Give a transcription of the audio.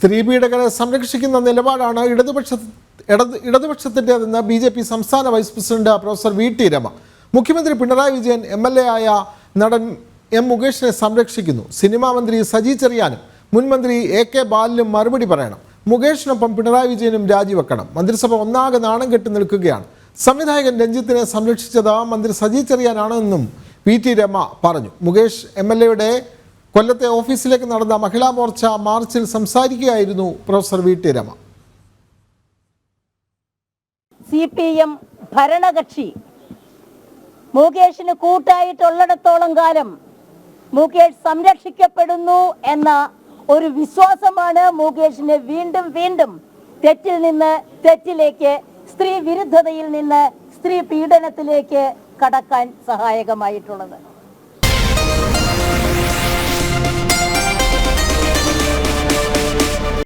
സ്ത്രീപീഡകരെ സംരക്ഷിക്കുന്ന നിലപാടാണ് ഇടതുപക്ഷത്തിൻ്റെതെന്ന് BJP സംസ്ഥാന vice president professor VT Rama. മുഖ്യമന്ത്രി പിണറായി വിജയൻ MLA ആയ നടൻ M മുകേഷിനെ സംരക്ഷിക്കുന്നു. സിനിമാ മന്ത്രി സജി ചെറിയാനും മുൻമന്ത്രി AK ബാലനും മറുപടി പറയണം. മുകേഷിനൊപ്പം പിണറായി വിജയനും രാജിവെക്കണം. മന്ത്രിസഭ ഒന്നാകെ നാണം കെട്ടി നിൽക്കുകയാണ്. സംവിധായകൻ രഞ്ജിത്തിനെ സംരക്ഷിച്ചത് മന്ത്രി സജി ചെറിയാനാണെന്നും VT രമ പറഞ്ഞു. മുകേഷ് MLAയുടെ കൊല്ലത്തെ ഓഫീസിലേക്ക് നടന്ന മഹിളാ മോർച്ച മാർച്ചിൽ സംസാരിക്കുകയായിരുന്നു പ്രൊഫസർ VT രമ. CPM ഭരണകക്ഷി മുകേഷിന് കൂട്ടായിട്ടുള്ളിടത്തോളം കാലം മുകേഷ് സംരക്ഷിക്കപ്പെടുന്നു എന്ന ഒരു വിശ്വാസമാണ് മുകേഷിനെ വീണ്ടും വീണ്ടും തെറ്റിൽ നിന്ന് തെറ്റിലേക്ക്, സ്ത്രീ വിരുദ്ധതയിൽ നിന്ന് സ്ത്രീ പീഡനത്തിലേക്ക് കടക്കാൻ സഹായകമായിട്ടുള്ളത്.